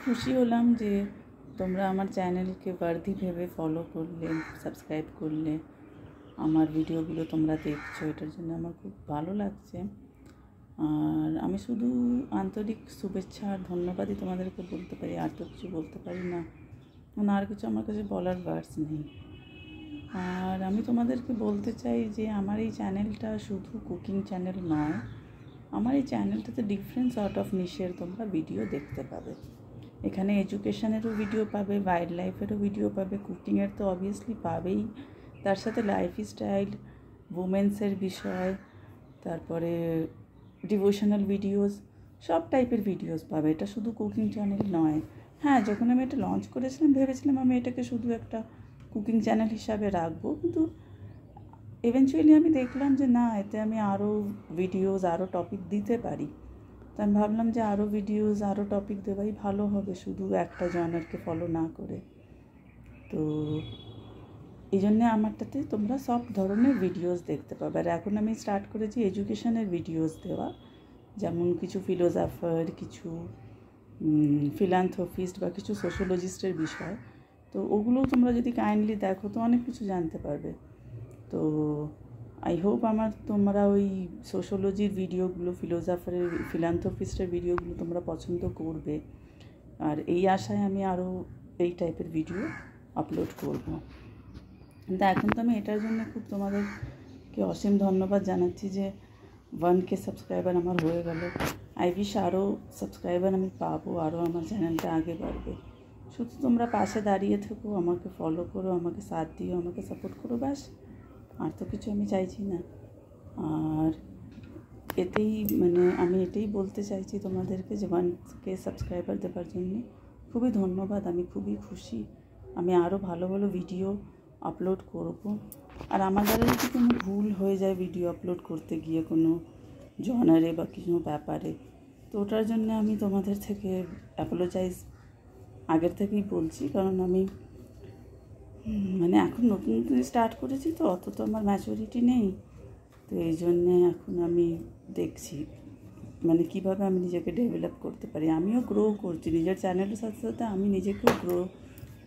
খুশি হলাম যে তোমরা আমার চ্যানেলকে ওয়ার্দি ভেবে ফলো করলে, সাবস্ক্রাইব করলে, আমার ভিডিওগুলো তোমরা দেখছো, এটার জন্য আমার খুব ভালো লাগছে। আর আমি শুধু আন্তরিক শুভেচ্ছা আর ধন্যবাদই তোমাদেরকে বলতে পারি, আর তো কিছু বলতে পারি না, আর কিছু আমার কাছে বলার ওয়ার্ডস নেই। আর আমি তোমাদেরকে বলতে চাই যে আমার এই চ্যানেলটা শুধু কুকিং চ্যানেল নয়, আমার এই চ্যানেলটাতে ডিফারেন্ট সর্ট অফ নিশের তোমরা ভিডিও দেখতে পাবে। এখানে এডুকেশনেরও ভিডিও পাবে, ওয়াইল্ড লাইফেরও ভিডিও পাবে, কুকিংয়ের তো অবভিয়াসলি পাবেই, তার সাথে লাইফস্টাইল, উমেন্সের বিষয়, তারপরে ডিভোশনাল ভিডিওস, সব টাইপের ভিডিওস পাবে। এটা শুধু কুকিং চ্যানেল নয়। হ্যাঁ, যখন আমি এটা লঞ্চ করেছিলাম ভেবেছিলাম আমি এটাকে শুধু একটা কুকিং চ্যানেল হিসাবে রাখবো, কিন্তু ইভেনচুয়ালি আমি দেখলাম যে না, এতে আমি আরও ভিডিওস, আরও টপিক দিতে পারি। তো আমি ভাবলাম যে আরও ভিডিওস, আরও টপিক দেওয়াই ভালো হবে, শুধু একটা জনারকে ফলো না করে। তো এই জন্যে আমারটাতে তোমরা সব ধরনের ভিডিওস দেখতে পাবে। আর এখন আমি স্টার্ট করেছি এডুকেশনের ভিডিওস দেওয়া, যেমন কিছু ফিলোসফার, কিছু ফিলান্থ্রপিস্ট বা কিছু সোশ্যোলজিস্টের বিষয়। তো ওগুলোও তোমরা যদি কাইন্ডলি দেখো তো অনেক কিছু জানতে পারবে। তো আই হোপ তোমরা ওই সোশ্যোলজির ভিডিওগুলো, ফিলোসফারের, ফিলান্থ্রপিস্টের ভিডিওগুলো তোমরা পছন্দ করবে। আর এই আশায় আমি আরও এই টাইপের ভিডিও আপলোড করব। কিন্তু এখন তো আমি এটার জন্য খুব তোমাদেরকে অসীম ধন্যবাদ জানাচ্ছি যে 1K সাবস্ক্রাইবার আমার হয়ে গেল। আই উইশ আরও সাবস্ক্রাইবার আমি পাবো, আরও আমার চ্যানেলটা আগে বাড়বে। শুধু তোমরা পাশে দাঁড়িয়ে থেকো, আমাকে ফলো করো, আমাকে সাথ দিও, আমাকে সাপোর্ট করো, ব্যাস। আর তো কিছু আমি চাইছি না। আর আমি এটাই বলতে চাইছি তোমাদেরকে যে 1K সাবস্ক্রাইবার দেওয়ার জন্য খুবই ধন্যবাদ। আমি খুবই খুশি। আমি আরও ভালো ভালো ভিডিও আপলোড করব। আর আমার দ্বারা যদি কোনো ভুল হয়ে যায় ভিডিও আপলোড করতে গিয়ে কোনো জনারে বা কোনো ব্যাপারে, তো ওটার জন্য আমি তোমাদের থেকে অ্যাপোলোজাইজ আগের থেকেই বলছি। কারণ আমি এখন নতুন নতুন স্টার্ট করেছি, তো অত তো আমার ম্যাচুরিটি নেই। তো এই জন্যে এখন আমি দেখছি কীভাবে আমি নিজেকে ডেভেলপ করতে পারি। আমিও গ্রো করছি নিজের চ্যানেলের সাথে সাথে, আমি নিজেকেও গ্রো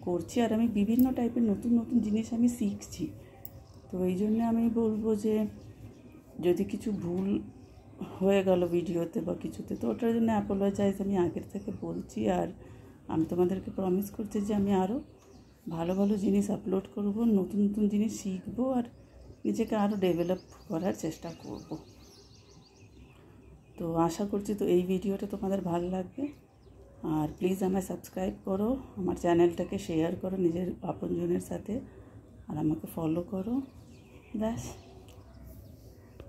করছি। আর আমি বিভিন্ন টাইপের নতুন নতুন জিনিস আমি শিখছি। তো এই জন্যে আমি বলবো যে যদি কিছু ভুল হয়ে গেল ভিডিওতে বা কিছুতে, তো ওটার জন্য অ্যাপোলোজাইজ আমি আগের থেকে বলছি। আর আমি তোমাদেরকে প্রমিস করছি যে আমি আরও ভালো ভালো জিনিস আপলোড করব, নতুন নতুন জিনিস শিখবো, আর নিজেকে আরও ডেভেলপ করার চেষ্টা করব। তো আশা করছি তো এই ভিডিওটা তোমাদের ভালো লাগবে। আর প্লিজ আমায় সাবস্ক্রাইব করো, আমার চ্যানেলটাকে শেয়ার করো নিজের আপনজনের সাথে, আর আমাকে ফলো করো, ব্যাস।